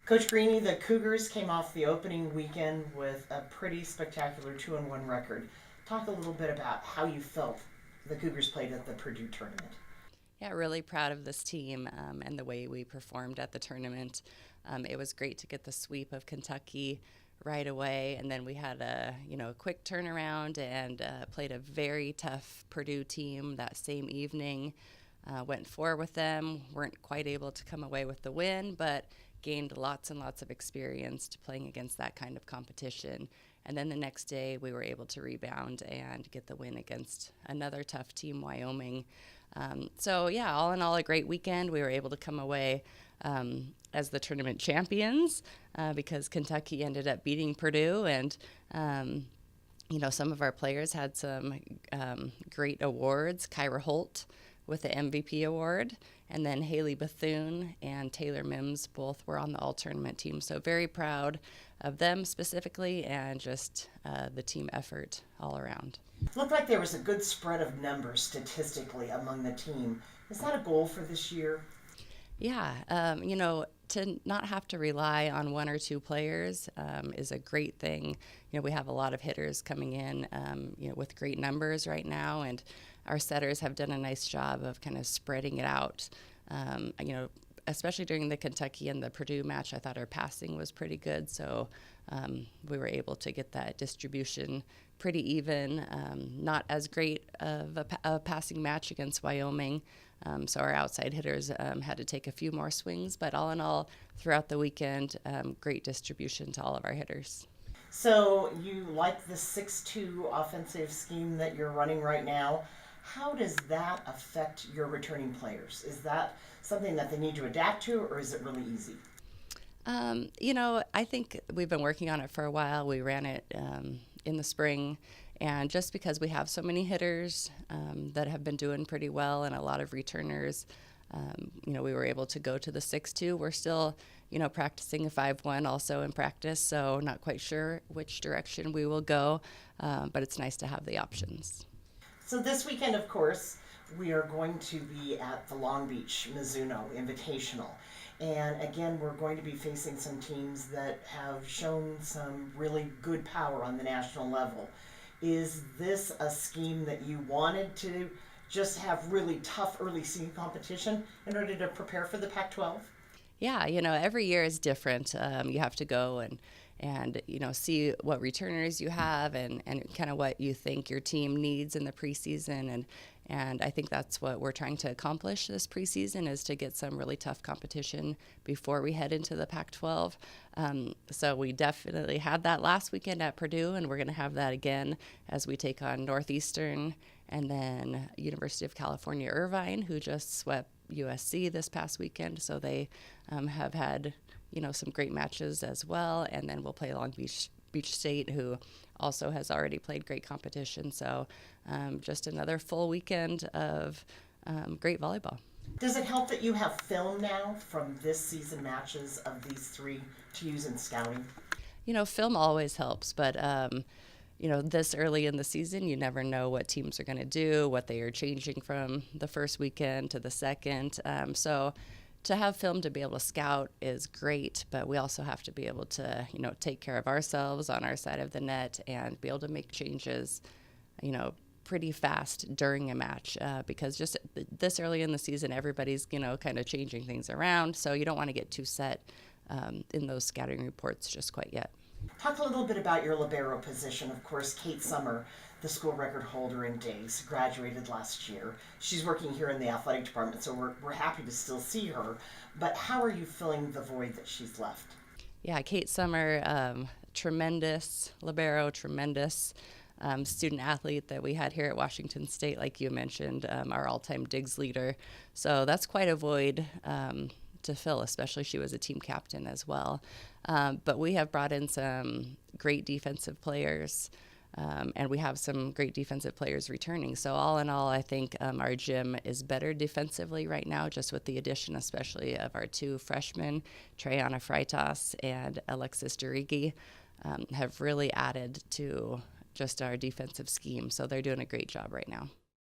Coach Greeny, the Cougars came off the opening weekend with a pretty spectacular 2-1 record. Talk a little bit about how you felt the Cougars played at the Purdue tournament. Yeah, really proud of this team and the way we performed at the tournament. It was great to get the sweep of Kentucky right away, and then we had a quick turnaround and played a very tough Purdue team that same evening. Went four with them, weren't quite able to come away with the win, but gained lots and lots of experience to playing against that kind of competition. And then the next day, we were able to rebound and get the win against another tough team, Wyoming. So, yeah, all in all, a great weekend. We were able to come away as the tournament champions because Kentucky ended up beating Purdue. And some of our players had some great awards. Kyra Holt with the MVP award, and then Haley Bethune and Taylor Mims both were on the all-tournament team. So very proud of them specifically and just the team effort all around. It looked like there was a good spread of numbers statistically among the team. Is that a goal for this year? Yeah, to not have to rely on one or two players is a great thing. We have a lot of hitters coming in, with great numbers right now, and our setters have done a nice job of kind of spreading it out. Especially during the Kentucky and the Purdue match, I thought our passing was pretty good, so we were able to get that distribution pretty even. Not as great of a passing match against Wyoming, so our outside hitters had to take a few more swings, but all in all, throughout the weekend, great distribution to all of our hitters. So you like the 6-2 offensive scheme that you're running right now. How does that affect your returning players? Is that something that they need to adapt to, or is it really easy? I think we've been working on it for a while. We ran it in the spring, and just because we have so many hitters that have been doing pretty well and a lot of returners, we were able to go to the 6-2. We're still, practicing a 5-1 also in practice, so not quite sure which direction we will go, but it's nice to have the options. So this weekend, of course, we are going to be at the Long Beach Mizuno Invitational. And again, we're going to be facing some teams that have shown some really good power on the national level. Is this a scheme that you wanted to just have really tough early season competition in order to prepare for the Pac-12? Yeah, every year is different. You have to go and see what returners you have and kind of what you think your team needs in the preseason, and I think that's what we're trying to accomplish this preseason, is to get some really tough competition before we head into the Pac-12. So we definitely had that last weekend at Purdue, and we're going to have that again as we take on Northeastern and then University of California Irvine, who just swept USC this past weekend. So they have had some great matches as well, and then we'll play Long Beach State, who also has already played great competition. So just another full weekend of great volleyball. Does it help that you have film now from this season matches of these three to use in scouting? Film always helps, but this early in the season, you never know what teams are going to do, what they are changing from the first weekend to the second. So to have film to be able to scout is great, but we also have to be able to, take care of ourselves on our side of the net and be able to make changes, pretty fast during a match because just this early in the season, everybody's, kind of changing things around. So you don't want to get too set in those scouting reports just quite yet. Talk a little bit about your libero position. Of course, Kate Summer, the school record holder in days, graduated last year. She's working here in the athletic department, so we're happy to still see her. But how are you filling the void that she's left? Yeah, Kate Summer, tremendous libero, tremendous student athlete that we had here at Washington State, like you mentioned, our all-time digs leader. So that's quite a void to fill, especially she was a team captain as well. But we have brought in some great defensive players, and we have some great defensive players returning. So all in all, I think our gym is better defensively right now, just with the addition especially of our two freshmen, Treyana Freitas and Alexis Durigi, have really added to just our defensive scheme. So they're doing a great job right now.